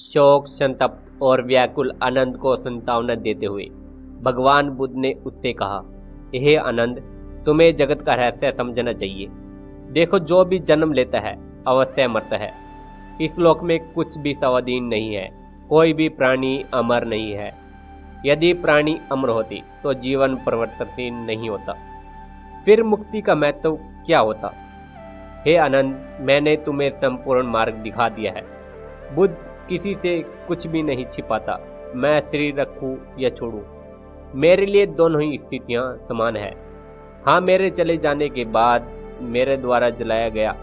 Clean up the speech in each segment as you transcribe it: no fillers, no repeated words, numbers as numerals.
शोक, संतप्त और व्याकुल आनंद को सांत्वना देते हुए भगवान बुद्ध ने उससे कहा, हे आनंद, तुम्हें जगत का रहस्य समझना चाहिए। देखो, जो भी जन्म लेता है अवश्य मरता है। इस लोक में कुछ भी स्वाधीन नहीं है, कोई भी प्राणी अमर नहीं है। यदि प्राणी अमर होती तो जीवन परिवर्तनशील नहीं होता, फिर मुक्ति का महत्व क्या होता। हे आनंद, मैंने तुम्हें संपूर्ण मार्ग दिखा दिया है। बुद्ध किसी से कुछ भी नहीं छिपाता। मैं शरीर रखूं या छोड़ूं, मेरे लिए दोनों ही स्थितियां समान है। हाँ, मेरे चले जाने के बाद मेरे द्वारा जलाया गया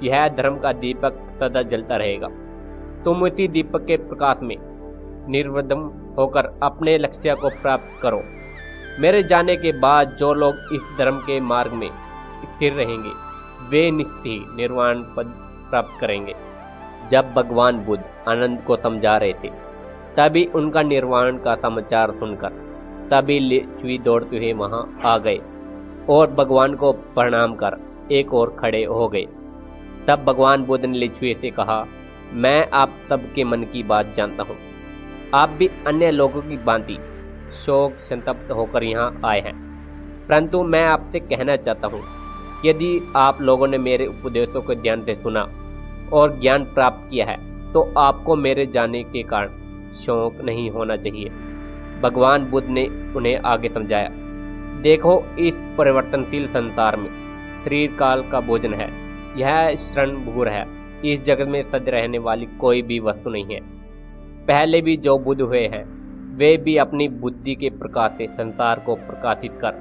यह धर्म का दीपक सदा जलता रहेगा। तुम उसी दीपक के प्रकाश में निर्विघ्न होकर अपने लक्ष्य को प्राप्त करो। मेरे जाने के बाद जो लोग इस धर्म के मार्ग में स्थिर रहेंगे वे निश्चित ही निर्वाण पद प्राप्त करेंगे। जब भगवान बुद्ध आनंद को समझा रहे थे, तभी उनका निर्वाण का समाचार सुनकर सभी लिच्छवी दौड़ते हुए वहां आ गए और भगवान को प्रणाम कर एक और खड़े हो गए। तब भगवान बुद्ध ने लिच्छवी से कहा, मैं आप सबके मन की बात जानता हूँ। आप भी अन्य लोगों की भांति शोक संतप्त होकर यहाँ आए हैं, परंतु मैं आपसे कहना चाहता हूँ, यदि आप लोगों ने मेरे उपदेशों को ध्यान से सुना और ज्ञान प्राप्त किया है तो आपको मेरे जाने के कारण शोक नहीं होना चाहिए। भगवान बुद्ध ने उन्हें आगे समझाया, देखो, इस परिवर्तनशील संसार में शरीर काल का भोजन है, यह क्षण भंगुर है। इस जगत में सदा रहने वाली कोई भी वस्तु नहीं है। पहले भी जो बुद्ध हुए हैं वे भी अपनी बुद्धि के प्रकाश से संसार को प्रकाशित कर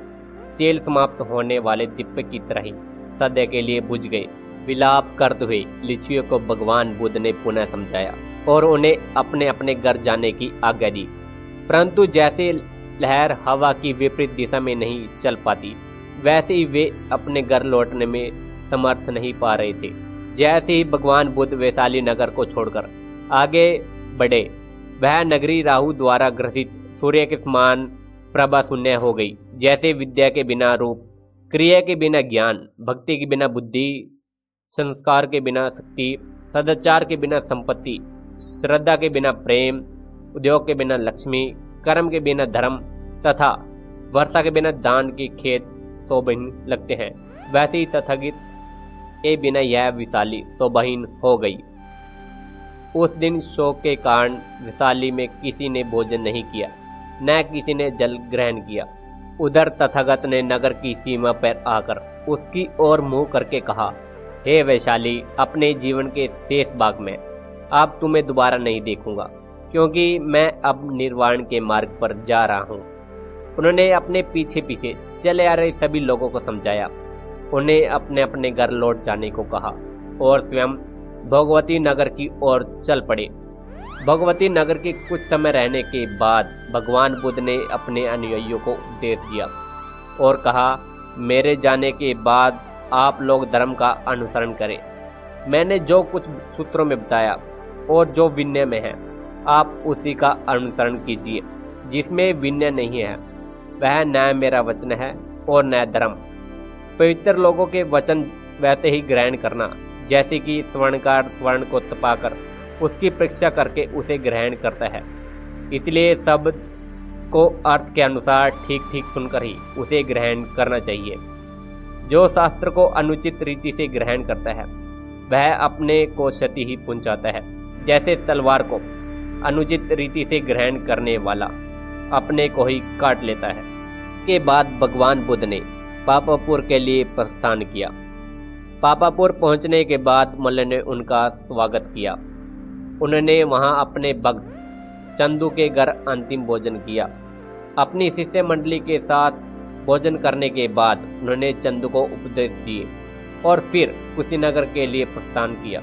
तेल समाप्त होने वाले दीपक की तरह ही सदा के लिए बुझ गए। विलाप करते हुए लिच्छवियों को भगवान बुद्ध ने पुनः समझाया और उन्हें अपने अपने घर जाने की आज्ञा दी। परंतु जैसे लहर हवा की विपरीत दिशा में नहीं चल पाती, वैसे ही वे अपने घर लौटने में समर्थ नहीं पा रहे थे। जैसे ही भगवान बुद्ध वैशाली नगर को छोड़कर आगे बढ़े, वह नगरी राहु द्वारा ग्रसित सूर्य के समान प्रभा शून्य हो गई। जैसे विद्या के बिना रूप, क्रिया के बिना ज्ञान, भक्ति के बिना बुद्धि, संस्कार के बिना शक्ति, सदाचार के बिना संपत्ति, श्रद्धा के बिना प्रेम, उद्योग के बिना लक्ष्मी, कर्म के बिना धर्म तथा वर्षा के बिना दान के खेत शोभाहीन लगते हैं, वैसे ही तथागत के बिना यह विशाली शोभाहीन हो गई। उस दिन शोक के कारण विशाली में किसी ने भोजन नहीं किया, न किसी ने जल ग्रहण किया। उधर तथागत ने नगर की सीमा पर आकर उसकी ओर मुंह करके कहा, हे वैशाली, अपने जीवन के शेष भाग में अब तुम्हें दोबारा नहीं देखूंगा, क्योंकि मैं अब निर्वाण के मार्ग पर जा रहा हूँ। उन्होंने अपने पीछे पीछे चले आ रहे सभी लोगों को समझाया, उन्हें अपने अपने घर लौट जाने को कहा और स्वयं भोगवती नगर की ओर चल पड़े। भोगवती नगर के कुछ समय रहने के बाद भगवान बुद्ध ने अपने अनुयायियों को उपदेश दिया और कहा, मेरे जाने के बाद आप लोग धर्म का अनुसरण करें। मैंने जो कुछ सूत्रों में बताया और जो विनय में है, आप उसी का अनुसरण कीजिए। जिसमें विनय नहीं है वह न मेरा वचन है और न धर्म। पवित्र लोगों के वचन वैसे ही ग्रहण करना जैसे कि स्वर्णकार स्वर्ण को तपाकर उसकी परीक्षा करके उसे ग्रहण करता है। इसलिए शब्द को अर्थ के अनुसार ठीक ठीक सुनकर ही उसे ग्रहण करना चाहिए। जो शास्त्र को अनुचित रीति से ग्रहण करता है वह अपने को क्षति ही पहुंचाता है, जैसे तलवार को अनुचित रीति से ग्रहण करने वाला अपने को ही काट लेता है। के बाद भगवान बुद्ध ने पापापुर के लिए प्रस्थान किया। पापापुर पहुंचने के बाद मल्ल ने उनका स्वागत किया। उन्होंने वहां अपने भक्त चंदू के घर अंतिम भोजन किया। अपनी शिष्य मंडली के साथ भोजन करने के बाद उन्होंने चंदू को उपदेश दिए और फिर कुशीनगर के लिए प्रस्थान किया।